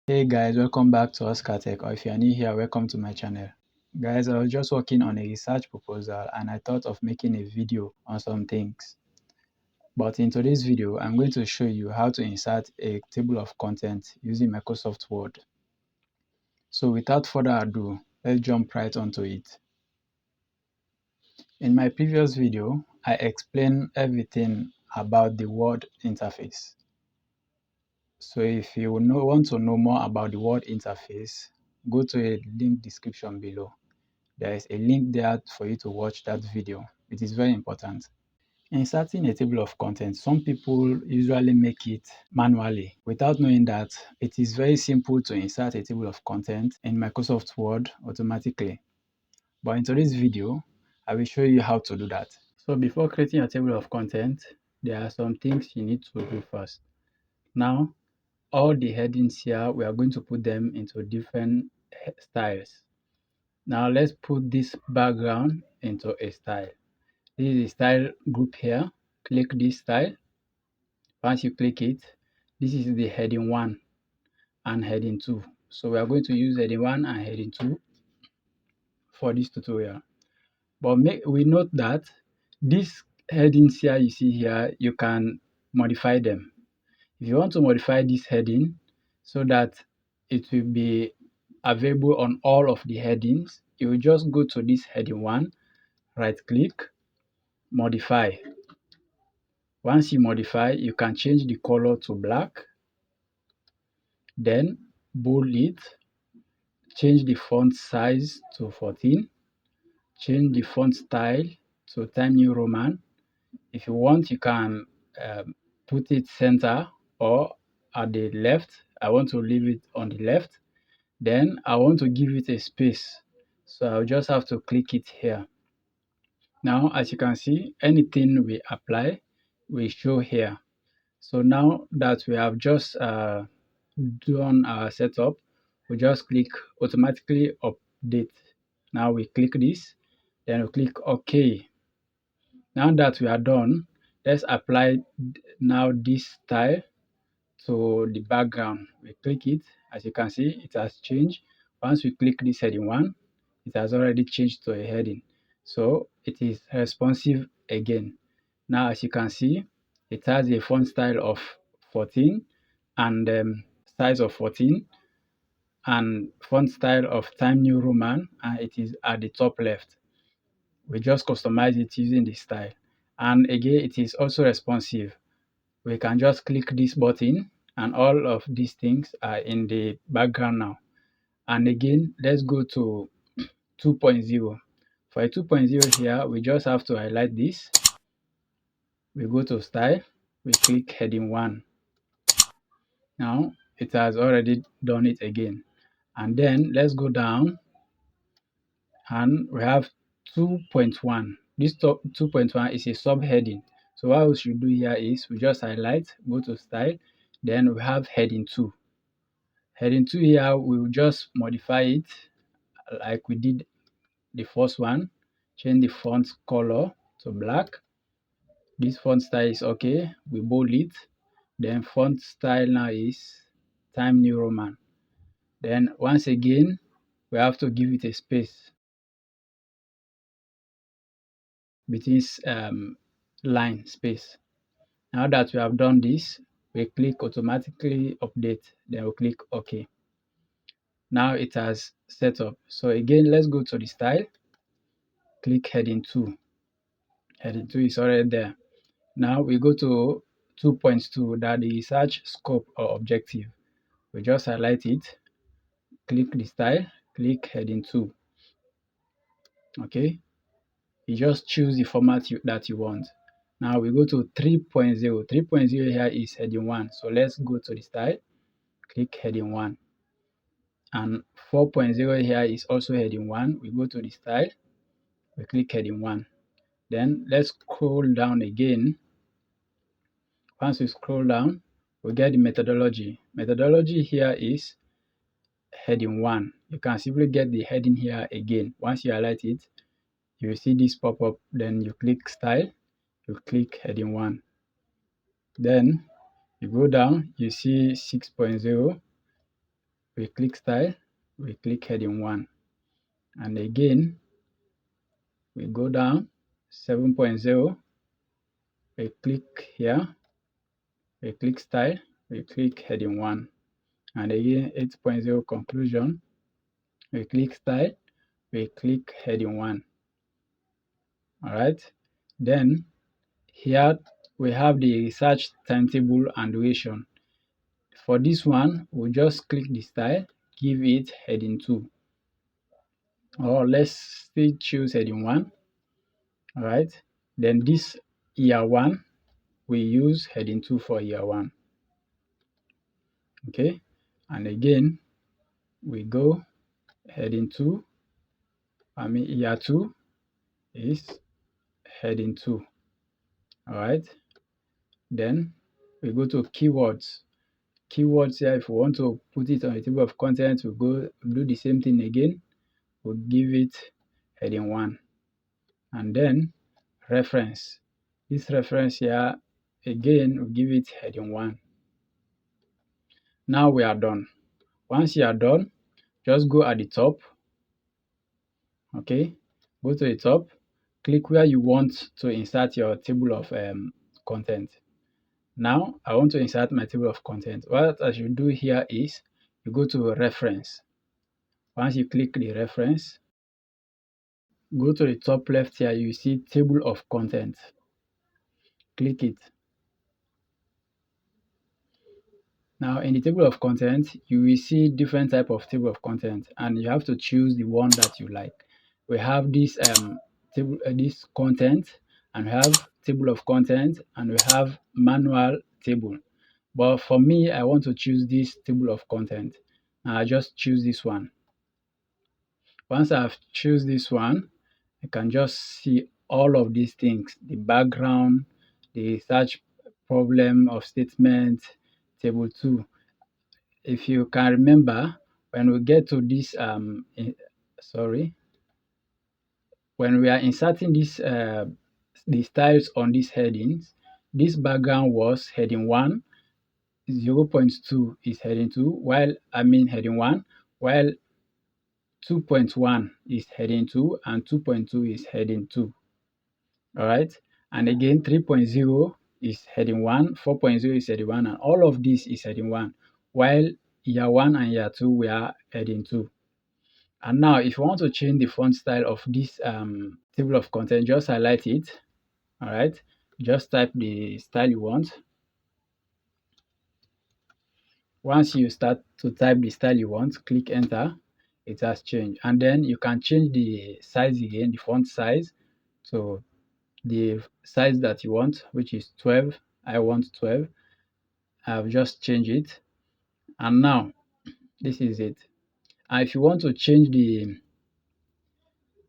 Hey guys, welcome back to Oscar Tech, or if you are new here, welcome to my channel. Guys, I was just working on a research proposal and I thought of making a video on some things. But in today's video, I'm going to show you how to insert a table of contents using Microsoft Word. So without further ado, let's jump right onto it. In my previous video, I explained everything about the Word interface. So if you want to know more about the Word interface, go to a link description below. There is a link there for you to watch that video. It is very important. Inserting a table of contents, some people usually make it manually without knowing that it is very simple to insert a table of contents in Microsoft Word automatically. But in today's video, I will show you how to do that. So before creating a table of contents, there are some things you need to do first. Now, all the headings here, we are going to put them into different styles. Now let's put this background into a style. This is a style group here. Click this style. Once you click it, this is the heading 1 and heading 2. So we are going to use heading 1 and heading 2 for this tutorial. But we note that these headings here you see here, you can modify them. If you want to modify this heading so that it will be available on all of the headings, you will just go to this heading 1, right click, modify. Once you modify, you can change the color to black, then bold it, change the font size to 14, change the font style to Times New Roman. If you want, you can put it center or at the left. I want to leave it on the left. Then I want to give it a space. So I'll just have to click it here. Now, as you can see, anything we apply will show here. So now that we have just done our setup, we just click automatically update. Now we click this, then we click OK. Now that we are done, let's apply now this style to the background. We click it. As you can see, it has changed. Once we click this heading 1, it has already changed to a heading. So it is responsive again. Now, as you can see, it has a font style of 14 and size of 14 and font style of Times New Roman, and it is at the top left. We just customize it using this style. And again, it is also responsive. We can just click this button and all of these things are in the background now. And again, let's go to 2.0. For a 2.0 here, we just have to highlight this. We go to style, we click heading 1. Now it has already done it again. And then let's go down and we have 2.1. This 2.1 is a subheading. So what we should do here is we just highlight, go to style, then we have heading 2. Heading 2 here, we will just modify it like we did the first one. Change the font color to black. This font style is okay. We bold it. Then font style now is Times New Roman. Then once again, we have to give it a space between line space. Now that we have done this, we click automatically update. Then we click OK. Now it has set up. So again, let's go to the style. Click heading 2. Heading 2 is already there. Now we go to 2.2, that is research scope or objective. We just highlight it, click the style, click heading 2. Okay, you just choose the format that you want. Now we go to 3.0. 3.0 here is heading 1. So let's go to the style, click heading 1. And 4.0 here is also heading 1. We go to the style, we click heading 1. Then let's scroll down again. Once we scroll down, we get the methodology. Methodology here is heading 1. You can simply get the heading here again. Once you highlight it, you will see this pop up. Then you click style, you click heading 1. Then you go down, you see 6.0. we click style, we click heading 1. And again, we go down 7.0, we click here, we click style, we click heading 1. And again, 8.0 conclusion, we click style, we click heading 1. All right. Then here we have the research timetable and duration. For this one, we'll just click the style, give it heading 2. Or let's still choose heading 1. All right. Then this year 1, we use heading 2 for year 1. Okay. And again, we go heading 2. Year 2 is heading 2. All right. Then we go to keywords. Keywords here, if we want to put it on a table of contents, we go do the same thing again. We'll give it heading 1. And then reference. This reference here, again, we'll give it heading 1. Now we are done. Once you are done, just go at the top. Okay, go to the top, click where you want to insert your table of content. Now I want to insert my table of content. What I should do here is you go to reference. Once you click the reference, go to the top left here, you see table of content. Click it. Now in the table of content, you will see different type of table of content, and you have to choose the one that you like. We have this table, this content, and we have table of content, and we have manual table. But for me, I want to choose this table of content. I just choose this one. Once I've choose this one, I can just see all of these things: the background, the search problem of statement, table 2. If you can remember, when we get to this when we are inserting this the styles on these headings, this background was heading 1, 0.2 is heading 2, while heading 1, while 2.1 is heading 2 and 2.2 is heading 2. All right, and again 3.0 is heading 1, 4.0 is heading 1, and all of this is heading 1, while year 1 and year 2 we are heading 2. And now if you want to change the font style of this table of content, just highlight it. All right, just type the style you want. Once you start to type the style you want, click enter. It has changed, and then you can change the size again, the font size, so the size that you want, which is 12. I want 12. I've just changed it, and now this is it. And if you want to change the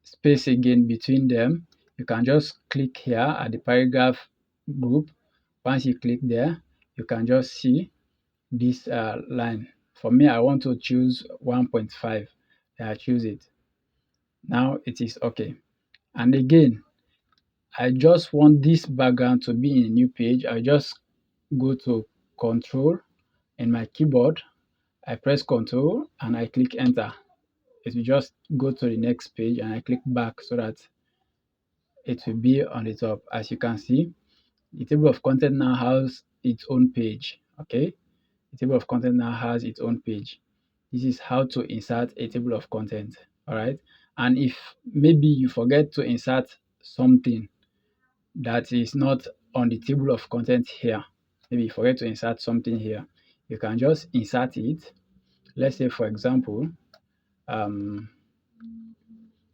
space again between them, you can just click here at the paragraph group. Once you click there, you can just see this line. For me, I want to choose 1.5. I choose it. Now it is okay. And again, I just want this background to be in a new page. I just go to Control in my keyboard. I press Control and I click enter. It will just go to the next page, and I click back so that it will be on the top. As you can see, the table of content now has its own page. Okay, the table of content now has its own page. This is how to insert a table of content. All right, and if maybe you forget to insert something that is not on the table of content here, maybe you forget to insert something here, you can just insert it. Let's say, for example,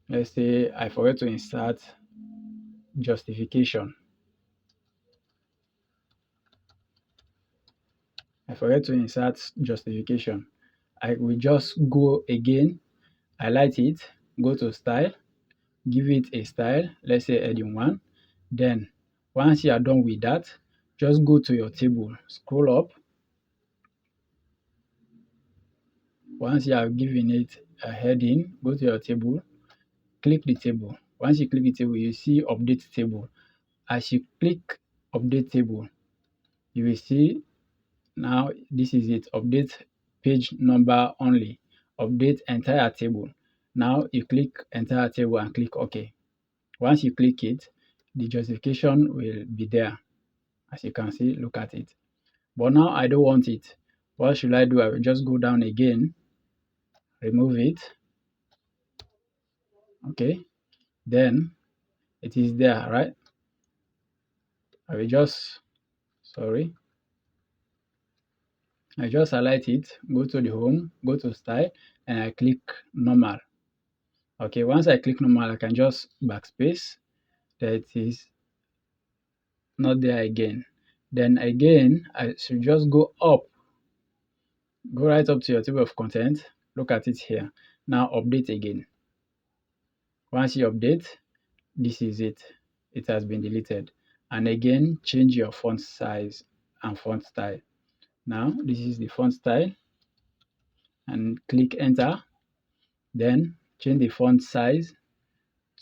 let's say I forget to insert justification. I forget to insert justification. I will just go again, highlight it, go to style, give it a style, let's say heading 1. Then once you are done with that, just go to your table, scroll up. Once you have given it a heading, go to your table, click the table. Once you click the table, you see update table. As you click update table, you will see now this is it, update page number only, update entire table. Now you click entire table and click OK. Once you click it, the justification will be there. As you can see, look at it. But now I don't want it. What should I do? I will just go down again, remove it. Okay, then it is there, right? I will just, sorry, I just highlight it, go to the home, go to style, and I click normal. Okay, once I click normal, I can just backspace. That is not there again. Then again, I should just go up, go right up to your table of content. Look at it here. Now update again. Once you update, this is it. It has been deleted. And again, change your font size and font style. Now, this is the font style, and click enter. Then change the font size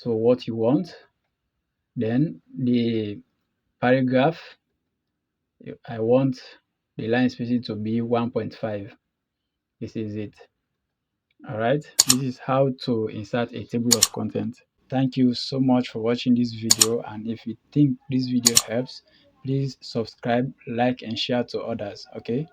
to what you want. Then the paragraph, I want the line spacing to be 1.5. This is it. All right, this is how to insert a table of content. Thank you so much for watching this video, and if you think this video helps, please subscribe, like, and share to others. Okay.